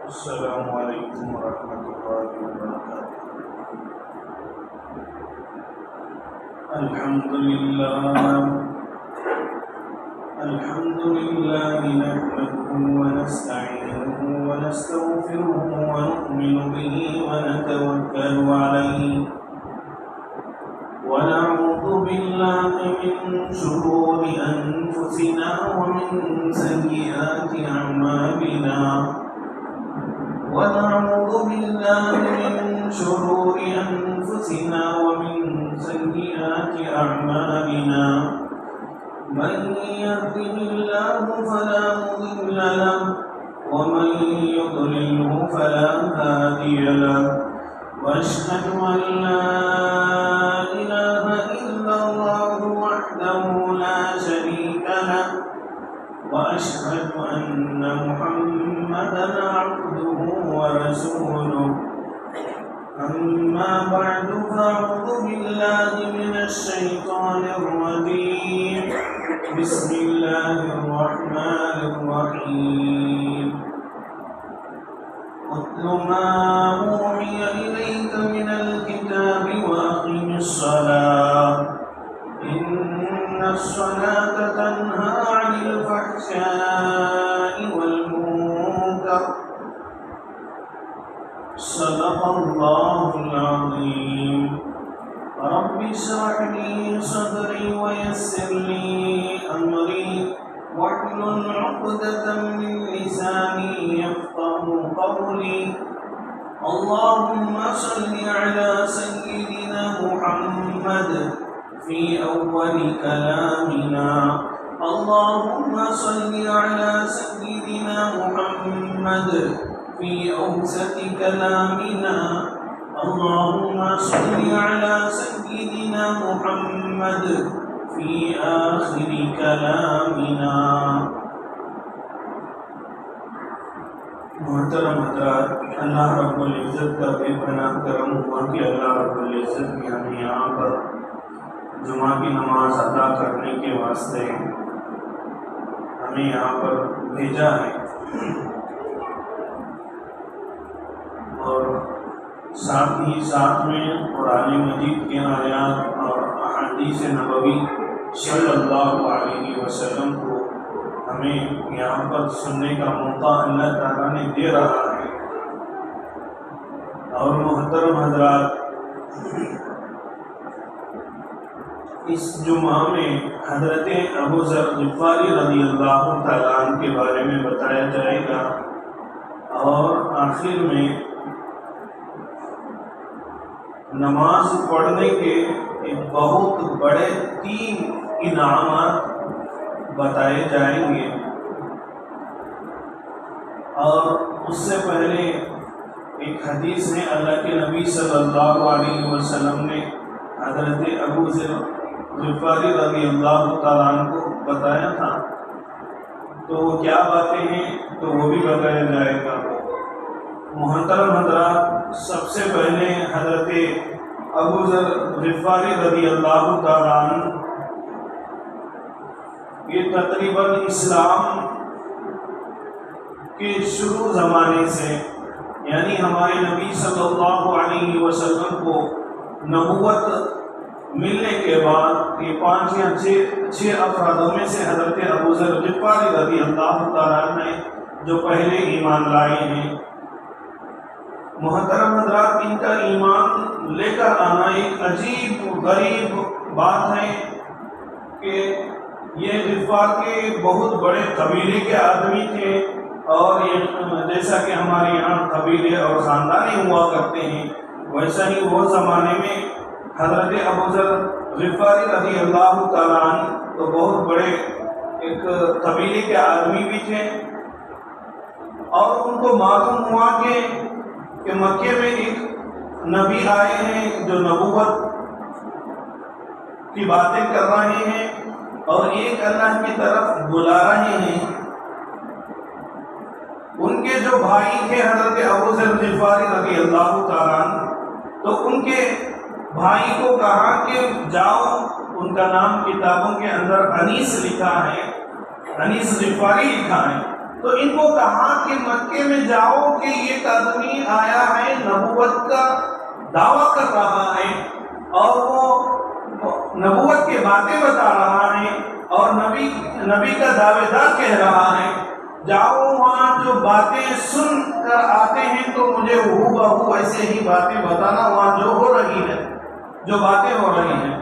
السلام علیکم ورحمۃ اللہ وبرکاتہ۔ الحمد للہ نحمده ونستعینه ونستغفره ونؤمن به ونتوکل علیہ ونعوذ باللہ من شرور انفسنا ومن سیئات اعمالنا ونعوذ بالله من شرور أنفسنا ومن سيئات أعمالنا من يهده الله فلا مضل له ومن يضلله فلا هادي له وأشهد أن لا إله إلا الله وحده لا شريك له وأشهد أن محمدًا عبده ورسوله أما بعد فأعوذ بالله من الشيطان الرجيم بسم الله الرحمن الرحيم اتل ما أوحي إليك من الكتاب وأقم الصلاة إن الصلاة تنهى عن الفحشاء والمنكر صدق الله العظيم رب اشرح لي صدري ويسر لي أمري واحلل عقدة من لساني يفقهوا قولي اللهم صل على سيدنا محمد في أول كلامنا اللهم صل على سيدنا محمد في أوسط كلامنا اللهم صل على سيدنا محمد في آخر كلامنا۔ محترم حضرات، اللہ رب العزت کا بے پناہ کرم ہوا کہ اللہ رب العزت نے ہمیں یہاں پر جمعہ کی نماز ادا کرنے کے واسطے ہمیں یہاں پر بھیجا ہے، اور ساتھ ہی ساتھ میں قرآن مجید کے آیات اور احادیث نبوی صلی اللہ علیہ وسلم کو ہمیں یہاں پر سننے کا موقع اللہ تعالیٰ نے دے رہا ہے۔ اور محترم حضرات، اس جمعہ میں حضرت ابو ذر غفاری رضی اللہ تعالیٰ عنہ کے بارے میں بتایا جائے گا، اور آخر میں نماز پڑھنے کے ایک بہت بڑے 3 انعامات بتائے جائیں گے۔ اور اس سے پہلے ایک حدیث ہے، اللہ کے نبی صلی اللہ علیہ وسلم نے حضرت ابو ذر غفاری رضی اللہ تعالیٰ عنہ کو بتایا تھا، تو وہ کیا باتیں ہیں تو وہ بھی بتایا جائے گا۔ محترم حضرات، سب سے پہلے حضرت ابو ذر غفاری رضی اللہ تعالیٰ عنہ یہ تقریباً اسلام کے شروع زمانے سے، یعنی ہمارے نبی صلی اللہ علیہ وسلم کو نبوت ملنے کے بعد یہ 5 یا 6 افرادوں میں سے حضرت ابو ذر غفاری رضی اللہ تعالیٰ عنہ نے جو پہلے ایمان لائے ہیں۔ محترم حضرات، ان کا ایمان لے کر آنا ایک عجیب غریب بات ہے کہ یہ غفار کے بہت بڑے قبیلے کے آدمی تھے، اور یہ جیسا کہ ہمارے یہاں قبیلے اور خاندانی ہوا کرتے ہیں، ویسا ہی وہ زمانے میں حضرت ابو ذر غفاری رضی اللہ تعالیٰ عنہ تو بہت بڑے ایک قبیلے کے آدمی بھی تھے، اور ان کو معلوم ہوا کہ مکے میں ایک نبی آئے ہیں جو نبوت کی باتیں کر رہے ہیں اور ایک اللہ کی طرف بلا رہے ہیں۔ ان کے جو بھائی تھے حضرت ابو ذر غفاری رضی اللہ تعالیٰ عنہ، تو ان کے بھائی کو کہا کہ جاؤ، ان کا نام کتابوں کے اندر انیس لکھا ہے، انیس غفاری لکھا ہے، تو ان کو کہا کہ مکے میں جاؤ کہ ایک آدمی آیا ہے، نبوت کا دعویٰ کر رہا ہے اور وہ نبوت کی باتیں بتا رہا ہے اور نبی کا دعوے دار کہہ رہا ہے، جاؤ وہاں جو باتیں سن کر آتے ہیں تو مجھے ہو بہو ایسے ہی باتیں بتانا وہاں جو ہو رہی ہے، جو باتیں ہو رہی ہیں۔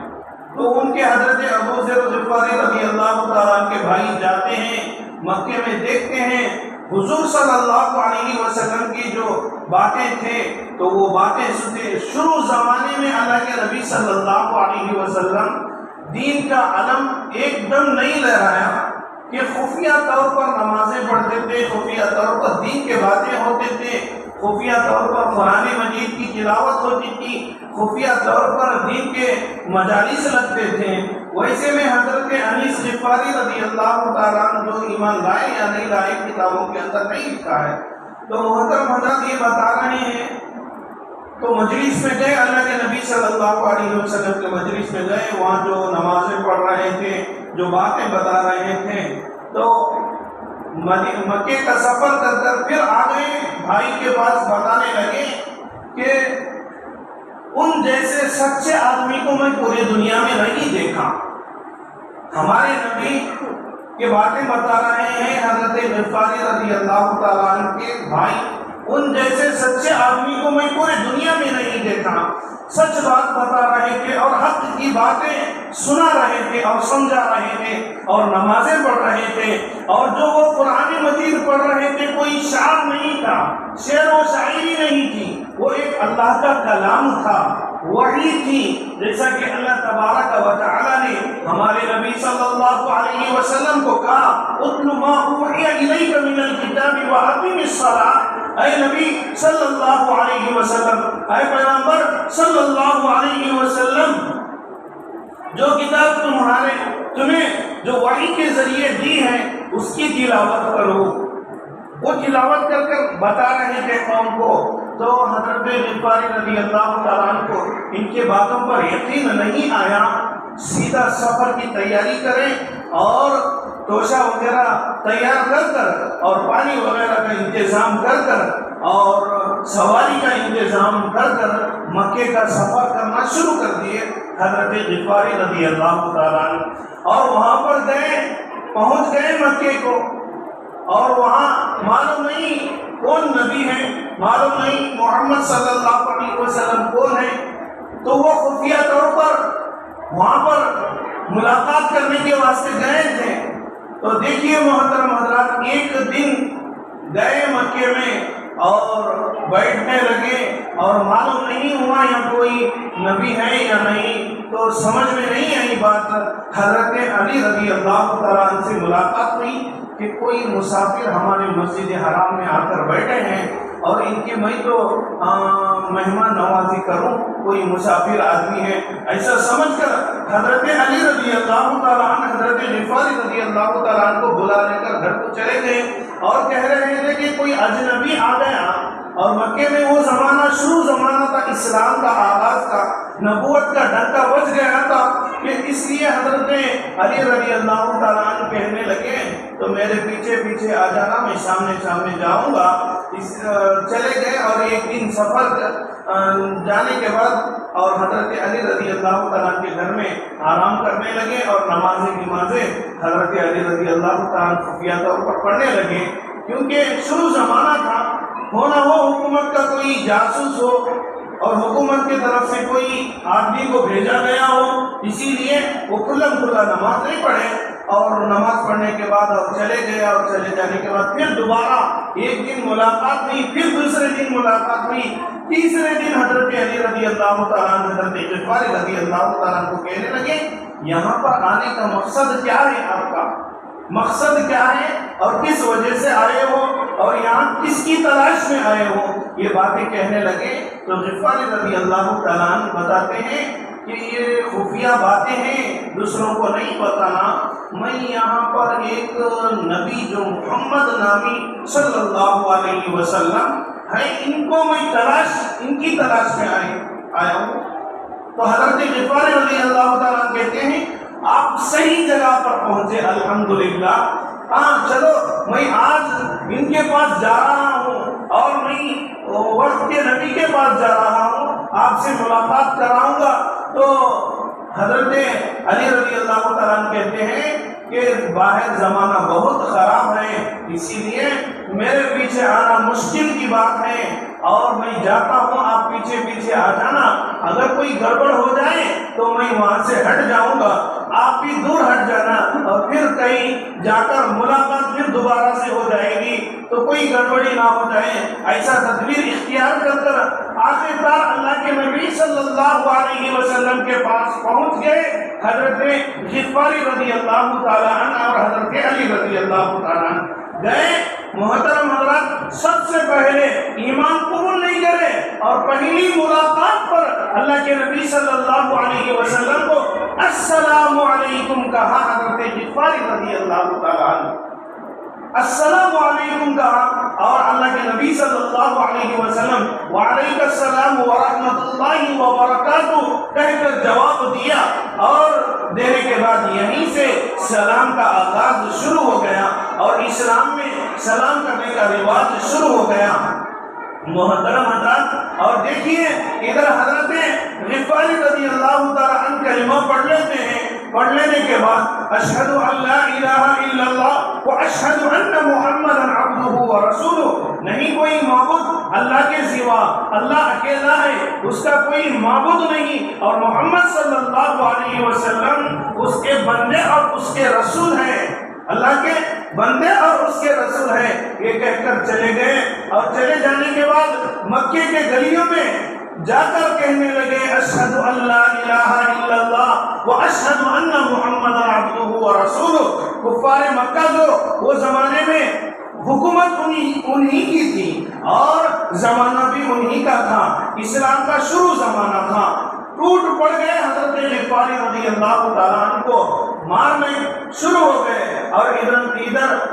تو ان کے حضرت ابو ذر غفاری رضی اللہ تعالیٰ کے بھائی جاتے ہیں مکے میں، دیکھتے ہیں حضور صلی اللہ علیہ وسلم کی جو باتیں تھے تو وہ باتیں سنتے۔ شروع زمانے میں اللہ کے نبی صلی اللہ علیہ وسلم دین کا علم ایک دم نہیں لہرایا کہ خفیہ طور پر نمازیں پڑھتے تھے، خفیہ طور پر دین کے باتیں ہوتے تھے، خفیہ طور پر قرآن مجید کی تلاوت ہوتی تھی، خفیہ طور پر دین کے مجالس لگتے تھے۔ ویسے میں حضرت انیس غفاری رضی اللہ تعالیٰ عنہ جو ایمان لائے یا نہیں لائے کتابوں کے اندر نہیں لکھا ہے، تو محترم حضرت یہ بتا رہے ہیں۔ تو مجلس میں گئے، اللہ کے نبی صلی اللہ علیہ وسلم کے مجلس میں گئے، وہاں جو نمازیں پڑھ رہے تھے، جو باتیں بتا رہے تھے، تو مکے کا سفر کر کر پھر آ گئے بھائی کے پاس، بتانے لگے کہ ان جیسے سچے آدمی کو میں پوری دنیا میں نہیں دیکھا۔ ہمارے نبی کے باتیں بتا رہے ہیں حضرت غفاری رضی اللہ تعالیٰ عنہ کے بھائی، ان جیسے سچے آدمی کو میں پوری دنیا میں نہیں دیکھا، سچ بات بتا رہے تھے اور حق کی باتیں سنا رہے تھے اور سمجھا رہے تھے اور نمازیں پڑھ رہے تھے، اور جو وہ قرآن مجید پڑھ رہے تھے کوئی شعر نہیں تھا، شعر و شاعری نہیں تھی، وہ ایک اللہ کا کلام تھا، وحی تھی، جیسا کہ اللہ تبارک و تعالیٰ نے ہمارے نبی صلی اللہ علیہ وسلم کو کہا اتل ما اوحی الیک من الکتاب واقم الصلاۃ۔ اے نبی صلی اللہ علیہ وسلم، اے پیغمبر صلی اللہ علیہ وسلم، جو کتاب تمہیں جو وحی کے ذریعے دی ہے اس کی تلاوت کرو۔ وہ تلاوت کر کر بتا رہے تھے قوم کو، تو حضرت غفاری رضی اللہ تعالیٰ عنہ کو ان کے باتوں پر یقین نہیں آیا، سیدھا سفر کی تیاری کریں اور توشہ وغیرہ تیار کر کر اور پانی وغیرہ کا انتظام کر کر اور سواری کا انتظام کر کر مکے کا سفر کرنا شروع کر دیے حضرت غفاری رضی اللہ تعالیٰ عنہ۔ اور وہاں پر گئے، پہنچ گئے مکے کو، اور وہاں معلوم نہیں کون نبی ہے، معلوم نہیں محمد صلی اللہ علیہ وسلم کون ہے، تو وہ خفیہ طور پر وہاں پر ملاقات کرنے کے واسطے گئے تھے۔ تو دیکھیے محترم حضرات، ایک دن گئے مکے میں اور بیٹھنے لگے اور معلوم نہیں ہوا یہاں کوئی نبی ہے یا نہیں، تو سمجھ میں نہیں آئی بات۔ حضرت علی رضی اللہ تعالیٰ عنہ سے ملاقات ہوئی کہ کوئی مسافر ہمارے مسجد حرام میں آ کر بیٹھے ہیں اور ان کی میں تو مہمان نوازی کروں، کوئی مسافر آدمی ہے ایسا سمجھ کر حضرت علی رضی اللہ تعالیٰ عنہ حضرت غفاری رضی اللہ تعالیٰ عنہ کو بلا لے کر گھر کو چلے گئے اور کہہ رہے تھے کہ کوئی اجنبی آ گیا، اور مکے میں وہ زمانہ شروع زمانہ تھا، اسلام کا آغاز تھا، نبوت کا ڈنکا بج گیا تھا، کہ اس لیے حضرت علی رضی اللہ تعالیٰ عنہ کہنے لگے تو میرے پیچھے پیچھے آ جانا، میں سامنے سامنے جاؤں گا۔ چلے گئے اور ایک دن سفر جانے کے بعد اور حضرت علی رضی اللہ تعالیٰ کے گھر میں آرام کرنے لگے اور نمازیں حضرت علی رضی اللہ تعالیٰ خفیہ طور پر پڑھنے لگے، کیونکہ شروع زمانہ تھا، ہونا ہو حکومت کا کوئی جاسوس ہو اور حکومت کی طرف سے کوئی آدمی کو بھیجا گیا ہو، اسی لیے وہ کھلا نماز نہیں پڑھے، اور نماز پڑھنے کے بعد اور چلے گئے، اور چلے جانے کے بعد پھر دوبارہ ایک دن ملاقات ہوئی، پھر دوسرے دن ملاقات ہوئی، تیسرے دن حضرت علی رضی اللہ تعالیٰ حضرت غفاری رضی اللہ تعالیٰ کو کہنے لگے یہاں پر آنے کا مقصد کیا ہے، آپ کا مقصد کیا ہے اور کس وجہ سے آئے ہو اور یہاں کس کی تلاش میں آئے ہو، یہ باتیں کہنے لگے۔ تو غفاری رضی اللہ تعالیٰ بتاتے ہیں کہ یہ خفیہ باتیں ہیں، دوسروں کو نہیں بتانا، میں یہاں پر ایک نبی جو محمد نامی صلی اللہ علیہ وسلم ہے، ان کو میں ان کی تلاش میں آیا ہوں۔ تو حضرت غفاری رضی اللہ تعالیٰ کہتے ہیں آپ صحیح جگہ پر پہنچے الحمدللہ. ہاں چلو میں آج ان کے پاس جا رہا ہوں اور میں وقت کے نبی کے پاس جا رہا ہوں، آپ سے ملاقات کراؤں گا. تو حضرت علی رضی اللہ تعالیٰ کہتے ہیں کہ باہر زمانہ بہت خراب ہے، اسی لیے میرے پیچھے آنا مشکل کی بات ہے اور میں جاتا ہوں، آپ پیچھے پیچھے آ جانا. اگر کوئی گڑبڑ ہو جائے تو میں وہاں سے ہٹ جاؤں گا، آپ بھی دور ہٹ جانا اور پھر کہیں جا کر ملاقات پھر دوبارہ سے ہو جائے گی تو کوئی گڑبڑی نہ ہو جائے. ایسا تدبیر اختیار کر کر آخرکار اللہ کے نبی صلی اللہ علیہ وسلم کے پاس پہنچ گئے حضرت غفاری رضی اللہ تعالیٰ عنہ اور حضرت علی رضی اللہ تعالیٰ عنہ. گئے محترم حضرات، سب سے پہلے ایمان قبول نہیں کرے اور پہلی ملاقات پر اللہ کے نبی صلی اللہ علیہ وسلم کو السلام علیکم کہا. حضرت غفاری رضی اللہ تعالیٰ عنہ السلام علیکم کہا اور اللہ کے نبی صلی اللہ علیہ وسلم وعلیکم السلام ورحمۃ اللہ وبرکاتہ کہہ کر جواب دیا اور دینے کے بعد یہیں سے سلام کا آغاز شروع ہو گیا اور اسلام میں سلام کرنے کا رواج شروع ہو گیا. محترم حضرات، اور دیکھیے ادھر حضرت غفاری رضی اللہ تعالیٰ عنہ کلمہ پڑھ لیتے ہیں. پڑھ لینے کے بعد اشہد ان لا الہ الا اللہ واشہد ان محمدا عبدہ ورسولہ، نہیں کوئی معبود اللہ کے سوا، اللہ اکیلا ہے، اس کا کوئی معبود نہیں اور محمد صلی اللہ علیہ وسلم اس کے بندے اور اس کے رسول ہیں، اللہ کے بندے اور اس کے رسول ہیں. یہ کہہ کر چلے گئے اور چلے جانے کے بعد مکے کے گلیوں میں جا کر کہنے لگے اشہد ان لا الہ الا اللہ واشہد ان محمد عبدہ ورسولہ. کفار مکہ جو وہ زمانے میں حکومت انہی کی تھی اور زمانہ بھی انہی کا تھا، اسلام کا شروع زمانہ تھا. ٹوٹ پڑ گئے حضرت غفاری رضی اللہ تعالیٰ عنہ کو مارنے شروع ہو گئے اور ادھر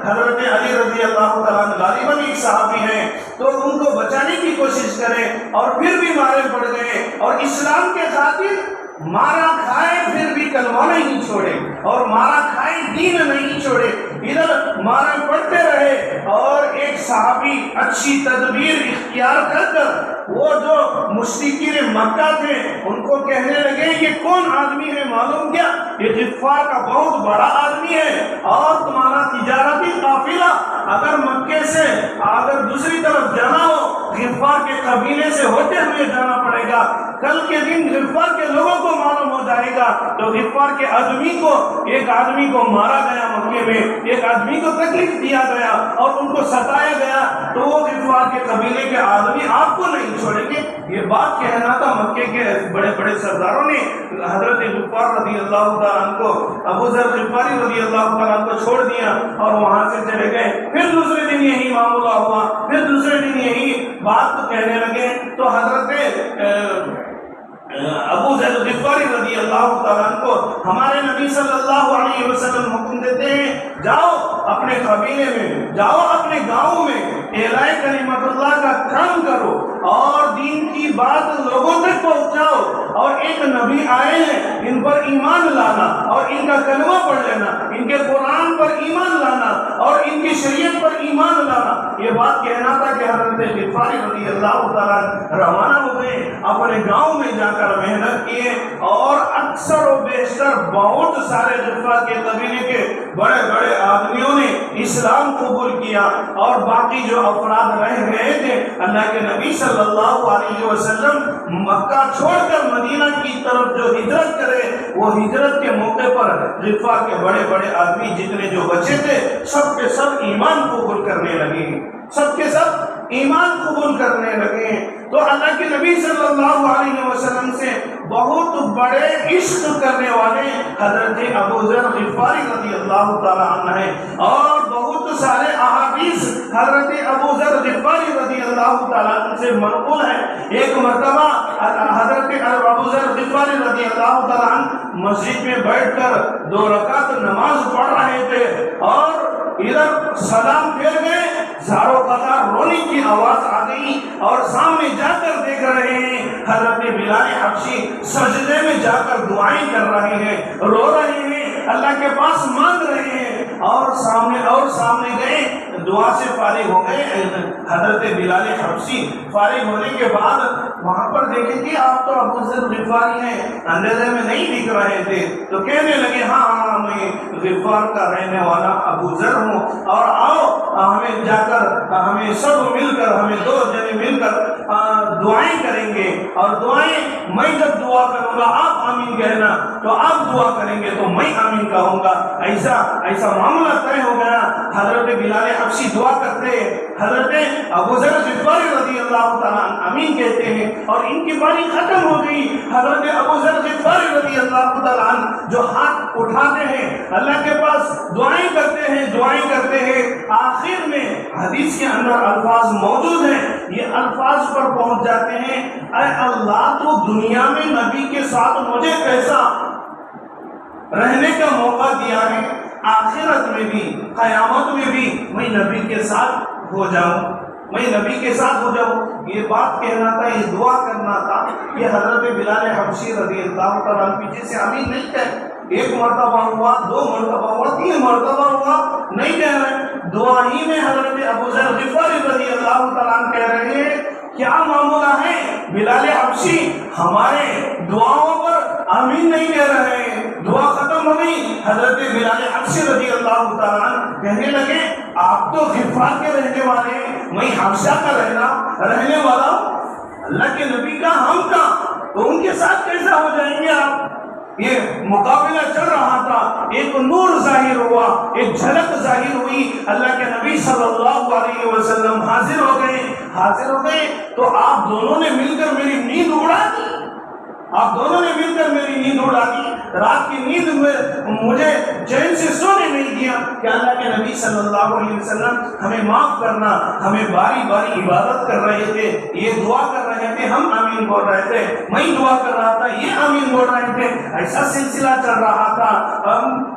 حضرت علی رضی اللہ تعالیٰ عنہ غالباً ایک صحابی ہیں تو ان کو بچانے کی کوشش کریں اور پھر بھی مارے پڑ گئے اور اسلام کے خاطر مارا کھائے پھر بھی کلمہ نہیں چھوڑے اور مارا کھائے دین نہیں چھوڑے، ادھر مارے پڑتے رہے. اور ایک صحابی اچھی تدبیر اختیار کر وہ جو مشرکین مکہ تھے ان کو کہنے لگے یہ کون آدمی ہے معلوم کیا؟ یہ غفار کا بہت بڑا آدمی ہے اور تمہارا تجارتی قافلہ اگر مکے سے اگر دوسری طرف جانا ہو غفار کے قبیلے سے ہوتے ہوئے جانا پڑے گا. کل کے دن غفار کے لوگوں کو معلوم ہو جائے گا تو غفار کے آدمی کو ایک آدمی کو مارا گیا مکے میں، ایک آدمی کو تکلیف دیا گیا اور ان کو ستایا گیا تو وہ غفار کے قبیلے کے آدمی آپ کو نہیں چھوڑیں گے. یہ بات کہنا تھا مکے کے بڑے بڑے سرداروں نے حضرت غفار رضی اللہ تعالیٰ عنہ کو ابو ذر غفاری رضی اللہ تعالیٰ عنہ کو چھوڑ دیا اور وہاں سے چلے گئے. پھر دوسرے دن یہی معاملہ ہوا، پھر دوسرے دن یہی بات کہنے لگے تو حضرت ابو ذر غفاری رضی اللہ تعالیٰ عنہ کو ہمارے نبی صلی اللہ علیہ وسلم حکم دیتے ہیں جاؤ اپنے قبیلے میں، جاؤ اپنے گاؤں میں اعلاء کلمت اللہ کا کام کرو اور دین کی بات لوگوں تک پہنچاؤ اور ایک نبی آئے ہیں ان پر ایمان لانا اور ان کا کلمہ پڑھ لینا، ان کے قرآن پر ایمان لانا اور ان کی شریعت پر ایمان لانا. یہ بات کہنا تھا کہ حضرت غفاری رضی اللہ تعالیٰ روانہ ہو گئے، اپنے گاؤں میں جا کر محنت کیے اور اکثر و بیشتر بہت سارے غفار کے قبیلے کے بڑے بڑے آدمیوں نے اسلام قبول کیا اور باقی جو افراد رہ گئے تھے اللہ کے نبی صلی اللہ علیہ وسلم مکہ چھوڑ کر مدینہ کی طرف جو ہجرت کرے وہ ہجرت کے موقع پر غفار کے بڑے بڑے آدمی جتنے جو بچے تھے سب کے سب ایمان قبول کرنے لگے، سب کے سب ایمان قبول کرنے لگے. تو اللہ کے نبی صلی اللہ علیہ وسلم سے بہت بڑے عشق کرنے والے حضرت ابو ذر غفاری رضی اللہ تعالیٰ عنہ ہیں اور بہت سارے احادیث حضرت ابو ذر غفاری رضی اللہ تعالیٰ عنہ سے منقول ہیں. ایک مرتبہ حضرت ابو ذر غفاری رضی اللہ تعالیٰ عنہ مسجد میں بیٹھ کر 2 رکعت نماز پڑھ رہے تھے اور ادھر سلام پھیر گئے، زاروں قطار رونے کی آواز آ گئی اور سامنے جا کر دیکھ رہے ہیں حضرت بلال حبشی سجدے میں جا کر دعائیں کر رہے ہیں، رو رہے ہیں، اللہ کے پاس مانگ رہے ہیں، اور سامنے گئے، دعا سے فارغ ہو گئے۔ حضرت بلال حبشی فارغ ہونے کے بعد وہاں پر دیکھیں کہ آپ تو ابو ذر غفاری ہیں، اندھیرے میں نہیں دکھ رہے تھے، تو کہنے لگے ہاں میں غفار کا رہنے والا ابو ذر ہوں، اور آؤ ہمیں جا کر ہمیں سب مل کر، ہمیں دو جنے مل کر دعائیں کریں گے، اور دعائیں میں جب دعا کروں گا آپ آمین کہنا، تو آپ دعا کریں گے تو میں آمین کہوں گا۔ ایسا معاملہ طے ہو گیا۔ حضرت بلال حبشی دعا کرتے، حضرت ابو ذر غفاری رضی اللہ تعالیٰ آمین کہتے ہیں، اور ان کی باری ختم ہو گئی۔ حضرت ابو ذر غفاری رضی اللہ تعالیٰ جو ہاتھ اٹھاتے ہیں اللہ کے پاس دعائیں کرتے ہیں، آخر میں حدیث کے اندر الفاظ موجود ہیں، یہ الفاظ پر پہنچ جاتے ہیں، اے اللہ تو دنیا میں نبی کے ساتھ مجھے کیسا رہنے کا موقع دیا ہے، آخرت میں بھی قیامت میں بھی میں نبی کے ساتھ ہو جاؤں، میں نبی کے ساتھ ہو جاؤں۔ یہ بات کہنا تھا، یہ دعا کرنا تھا۔ یہ حضرت بلال حبشی رضی اللہ تعالیٰ عنہ پیچھے سے آمین نہیں کہے، ایک مرتبہ ہوا، دو مرتبہ ہوا، تین مرتبہ ہوا، نہیں کہہ رہے، دعا ہی میں حضرت ابو ذر غفاری رضی اللہ تعالیٰ عنہ کہہ رہے ہیں کیا معاملہ ہے بلال حبشی ہمارے دعاؤں پر آمین نہیں کہہ رہے ہیں۔ دعا ختم ہو گئی، حضرت بلال حبشی رضی اللہ تعالیٰ عنہ کہنے لگے آپ تو غفار کے رہنے والے ہیں، میں حبشہ کا رہنے والا ہوں، اللہ کے نبی کا ہم کا، تو ان کے ساتھ کیسا ہو جائیں گے آپ؟ یہ مقابلہ چل رہا تھا، ایک نور ظاہر ہوا، ایک جھلک ظاہر ہوئی، اللہ کے نبی صلی اللہ علیہ وسلم حاضر ہو گئے تو آپ دونوں نے مل کر میری نیند اڑا دی، رات کی نیند میں مجھے چین سے سونے نہیں دیا کہ اللہ کے نبی صلی اللہ علیہ وسلم ہمیں معاف کرنا، ہمیں باری باری عبادت کر رہے تھے، یہ دعا کر رہے تھے، ہم آمین بول رہے تھے، میں دعا کر رہا تھا، یہ آمین بول رہے تھے، ایسا سلسلہ چل رہا تھا،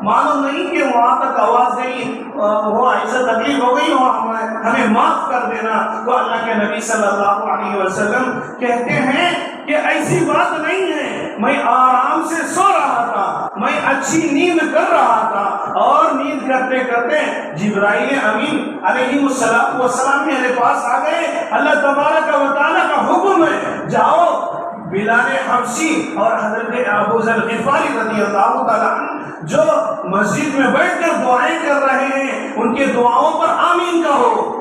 معلوم نہیں کہ وہاں تک آواز گئی، وہ ایسا تکلیف ہو گئی ہو، ہمیں معاف کر دینا۔ تو اللہ کے نبی صلی اللہ علیہ وسلم کہتے ہیں کہ ایسی بات نہیں ہے، میں آرام سے سو رہا تھا، میں اچھی نیند کر رہا تھا، اور نیند کرتے کرتے جبرائیل امین علیہ السلام میرے پاس آ گئے، اللہ تبارک و تعالیٰ کا حکم ہے جاؤ بلال حبشی اور حضرت ابو ذر غفاری رضی اللہ تعالیٰ عنہ جو مسجد میں بیٹھ کر دعائیں کر رہے ہیں ان کے دعاؤں پر آمین کہو۔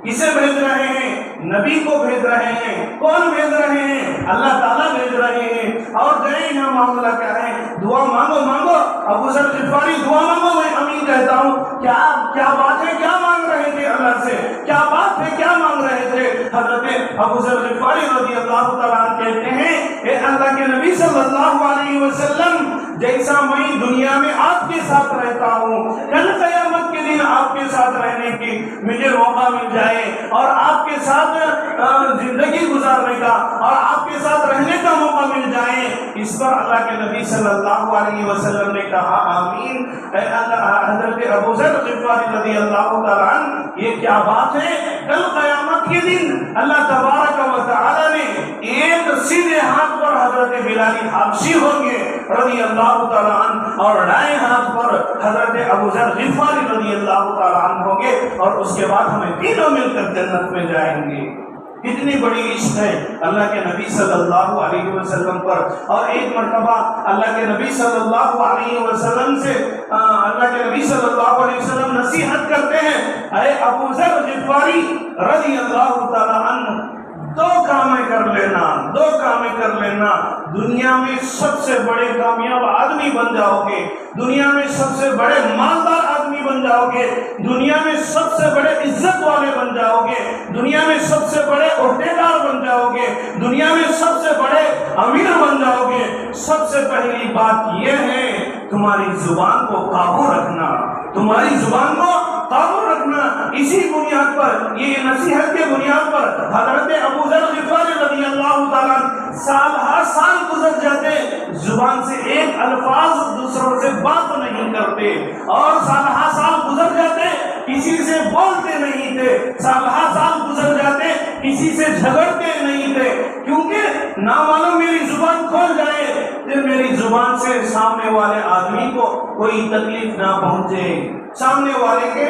کسے بھیج رہے ہیں؟ نبی کو بھیج رہے ہیں۔ کون بھیج رہے ہیں؟ اللہ تعالیٰ بھیج رہے ہیں۔ اور گئے یہاں معاملہ کیا ہے؟ دعا مانگو، ابو ذر غفاری دعا مانگو، میں امین کہتا ہوں۔ کیا بات ہے؟ کیا مانگ رہے تھے اللہ سے؟ کیا بات ہے؟ کیا مانگ رہے تھے؟ حضرت ابو ذر غفاری رضی اللہ تعالیٰ عنہ کہتے ہیں اے اللہ کے نبی صلی اللہ علیہ وسلم جیسا میں دنیا میں آپ کے ساتھ رہتا ہوں، کل قیامت کے دن آپ کے ساتھ رہنے کی مجھے موقع مل جائے اور آپ کے ساتھ زندگی گزارنے کا اور آپ کے ساتھ رہنے کا موقع مل جائے، اس پر اللہ کے نبی صلی اللہ علیہ وسلم نے کہا آمین۔ اے اللہ حضرت ابو ذر غفاری رضی اللہ تعالیٰ عنہ یہ کیا بات ہے؟ کل قیامت کے دن اللہ تبارک و تعالیٰ نے ایک سیدھے ہاتھ پر حضرت بلال حبشی ہوں گے رضی اللہ تعالیٰ عنہ اور دائیں ہاتھ پر حضرت ابو ذر غفاری رضی اللہ تعالیٰ عنہ ہوں گے، اور اس کے بعد ہمیں تینوں مل کر جنت میں جائیں گے۔ کتنی بڑی عشق ہے اللہ کے نبی صلی اللہ علیہ وسلم پر۔ اور ایک مرتبہ اللہ کے نبی صلی اللہ علیہ وسلم سے اللہ کے نبی صلی اللہ علیہ وسلم نصیحت کرتے ہیں اے ابو ذر غفاری رضی اللہ تعالیٰ عنہ دو کامیں کر لینا، دنیا میں سب سے بڑے کامیاب آدمی بن جاؤ گے، دنیا میں سب سے بڑے مالدار آدمی بن جاؤ گے، دنیا میں سب سے بڑے عزت والے بن جاؤ گے، دنیا میں سب سے بڑے عہدیدار بن جاؤ گے، دنیا میں سب سے بڑے امیر بن جاؤ گے۔ سب سے پہلی بات یہ ہے تمہاری زبان کو قابو رکھنا، تمہاری زبان کو قابو رکھنا۔ اسی بنیاد پر، یہ نصیحت کے بنیاد پر حضرت ابو ذر غفاری رضی اللہ تعالیٰ سال ہر سال گزر جاتے، زبان سے ایک الفاظ دوسروں سے بات نہیں کرتے، اور سال ہر سال گزر جاتے کسی سے بولتے نہیں تھے، سالہ سال گزر جاتے کسی سے جھگڑتے نہیں تھے، کیونکہ نہ معلوم میری زبان کھول جائے کہ میری زبان سے سامنے والے آدمی کو کوئی تکلیف نہ پہنچے، سامنے والے کے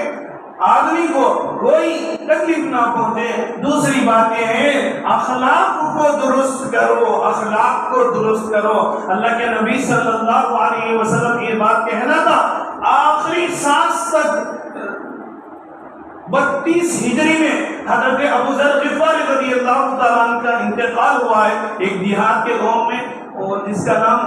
آدمی کو کوئی تکلیف نہ پہنچے۔ دوسری بات یہ ہے اخلاق کو درست کرو، اخلاق کو درست کرو۔ اللہ کے نبی صلی اللہ علیہ وسلم یہ بات کہنا تھا، آخری سانس تک 32 ہجری میں حضرت ابو ذر غفاری رضی اللہ تعالیٰ عنہ کا انتقال ہوا ہے ایک دیہات کے گاؤں میں، اور جس کا نام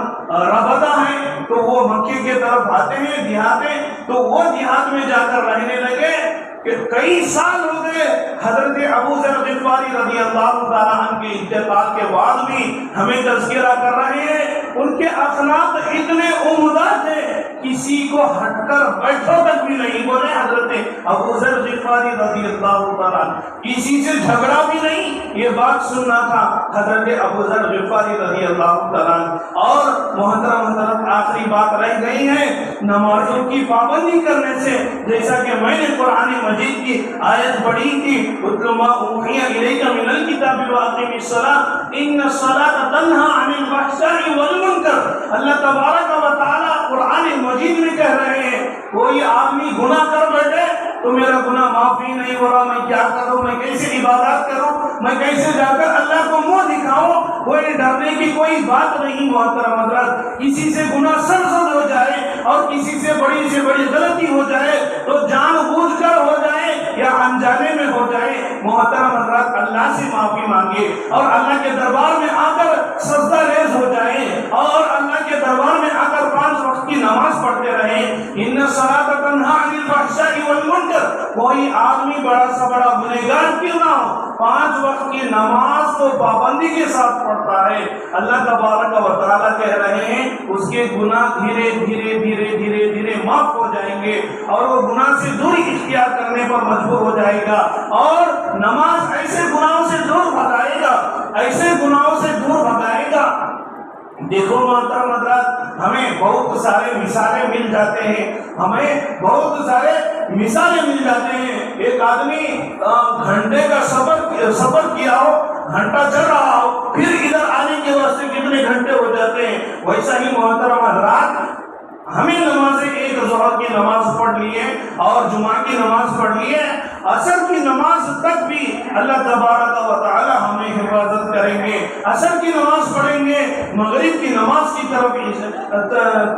ربدہ ہے، تو وہ مکے کے طرف آتے ہیں دیہات میں، تو وہ دیہات میں جا کر رہنے لگے کہ کئی سال ہو گئے حضرت ابو ذر غفاری رضی اللہ تعالیٰ عنہ کے انتقال کے بعد بھی ہمیں تذکرہ کر رہے ہیں۔ ان کے اخلاق اتنے عمدہ تھے، کسی کو ہٹ کر بیٹھو تک بھی نہیں بولے حضرت ابو ذر غفاری رضی اللہ تعالیٰ عنہ، کسی سے جھگڑا بھی نہیں، یہ بات سننا تھا حضرت ابو ذر غفاری رضی اللہ تعالیٰ عنہ۔ اور محترم حضرت آخری بات رہ گئی ہے نمازوں کی پابندی کرنے سے، جیسا کہ میں نے قرآن مجید کی آیت پڑھی تھی، اتل ما اوحی الیک من الکتاب واقم الصلاۃ ان الصلاۃ تنہی عن الفحشاء والمنکر۔ اللہ تبارک و تعالی قرآن مجید میں کہہ رہے ہیں کوئی آدمی گناہ کر بیٹھے تو میرا گناہ معافی نہیں ہو رہا، میں کیا کروں، میں کیسے عبادات کروں، میں کیسے جا کر اللہ کو منہ دکھاؤں، کوئی ڈرنے کی کوئی بات نہیں۔ محترم حضرات کسی سے گناہ سرزد ہو جائے اور کسی سے بڑی غلطی ہو جائے تو جان بوجھ کر ہو جائے یا انجانے میں ہو جائے، محترم حضرات اللہ سے معافی مانگے اور اللہ کے دربار میں آ کر سجدہ ریز ہو جائے اور اللہ کے دربار میں آ کر 5 وقت کی نماز پڑھتے رہیں۔ ان الصلاۃ تنہی عن الفحشاء والمنکر، کوئی آدمی بڑا سا بڑا گنہگار کیوں نہ ہو 5 وقت کی نماز کو پابندی کے ساتھ پڑھتا ہے، اللہ تبارک و تعالیٰ کہہ رہے ہیں اس کے گناہ دھیرے دھیرے معاف ہو جائیں گے اور وہ گناہ سے دوری اختیار کرنے پر مجبور ہو جائے گا، اور نماز ایسے گناہوں سے دور بھگائے گا، ایسے گناہوں سے دور بھگائے گا۔ دیکھو محترم حضرات ہمیں بہت سارے مثالیں مل جاتے ہیں، ہمیں بہت سارے مثالیں مل جاتے ہیں۔ ایک آدمی گھنٹے کا سفر کیا ہو، گھنٹہ چل رہا ہو، پھر ادھر آنے کے واسطے کتنے گھنٹے ہو جاتے ہیں۔ ویسا ہی محترم حضرات ہمیں نمازیں ایک ظہر کی نماز پڑھ لیے اور جمعہ کی نماز پڑھ لیے، عصر کی نماز تک بھی اللہ تبارک و تعالی ہمیں حفاظت کریں گے، عصر کی نماز پڑھیں گے، مغرب کی نماز کی طرف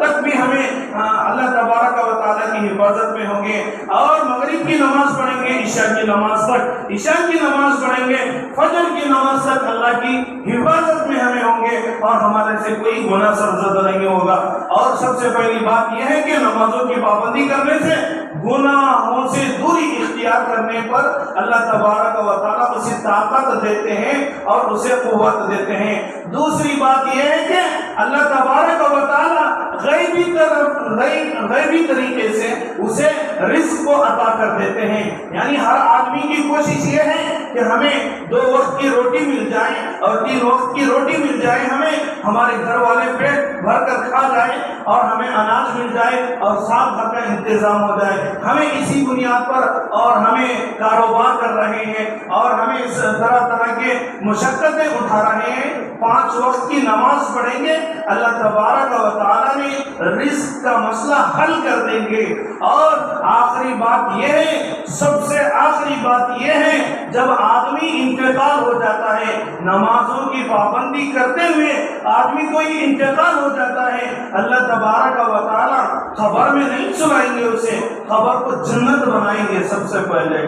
تک بھی ہمیں اللہ تبارک و تعالی کی حفاظت میں ہوں گے، اور مغرب کی نماز پڑھیں گے عشاء کی نماز تک، عشاء کی نماز پڑھیں گے فجر کی نماز تک اللہ کی حفاظت میں ہمیں ہوں گے اور ہمارے سے کوئی گناہ سرزد نہیں ہوگا۔ اور سب سے پہلی بات یہ ہے کہ نمازوں کی پابندی کرنے سے گناہوں سے دوری اختیار کرنے پر اللہ تبارک و تعالیٰ اسے طاقت دیتے ہیں اور اسے قوت دیتے ہیں۔ دوسری بات یہ ہے کہ اللہ تبارک و تعالیٰ غیبی طریقے سے اسے رزق کو عطا کر دیتے ہیں، یعنی ہر آدمی کی کوشش یہ ہے کہ ہمیں 2 وقت کی روٹی مل جائے اور 3 وقت کی روٹی مل جائے، ہمیں ہمارے گھر والے پیٹ بھر کر کھا جائے اور ہمیں اناج مل جائے اور سال بھر کا انتظام ہو جائے۔ ہمیں اسی بنیاد پر اور ہمیں کاروبار کر رہے ہیں اور ہمیں اس طرح کے مشقتیں اٹھا رہے ہیں، 5 وقت کی نماز پڑھیں گے، اللہ تبارک و تعالیٰ نے رزق کا مسئلہ حل کر دیں گے۔ اور آخری بات یہ ہے، سب سے آخری بات یہ ہے، جب آدمی انتقال ہو جاتا ہے، نمازوں کی پابندی کرتے ہوئے آدمی کوئی انتقال ہو جاتا ہے، اللہ تبارک و تعالیٰ خبر میں نہیں سنائیں گے اسے، خبر کو جنت بنائیں گے۔ سب سے پہلے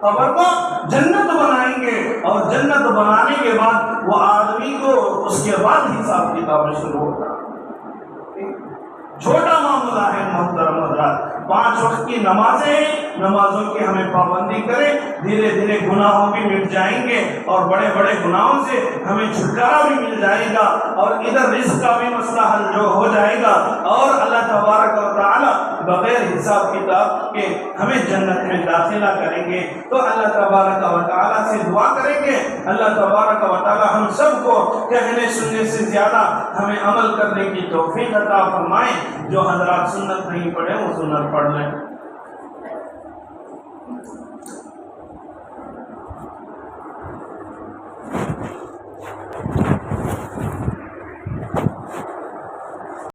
خبر کو جنت بنائیں گے اور جنت بنانے کے بعد وہ آدمی کو اس کے بعد حساب کتاب شروع ہوگا۔ چھوٹا معاملہ ہے محترم حضرات، 5 وقت کی نمازیں، نمازوں کی ہمیں پابندی کریں، دھیرے دھیرے گناہوں بھی مٹ جائیں گے اور بڑے بڑے گناہوں سے ہمیں چھٹکارا بھی مل جائے گا اور ادھر رزق کا بھی مسئلہ حل جو ہو جائے گا اور اللہ تبارک و تعالی بغیر حساب کتاب کے ہمیں جنت میں داخلہ کریں گے۔ تو اللہ تبارک و تعالی سے دعا کریں گے اللہ تبارک و تعالی ہم سب کو کہنے سننے سے زیادہ ہمیں عمل کرنے کی توفیق عطا فرمائے۔ جو حضرات سنت نہیں پڑھے وہ سنت پڑھ لیں۔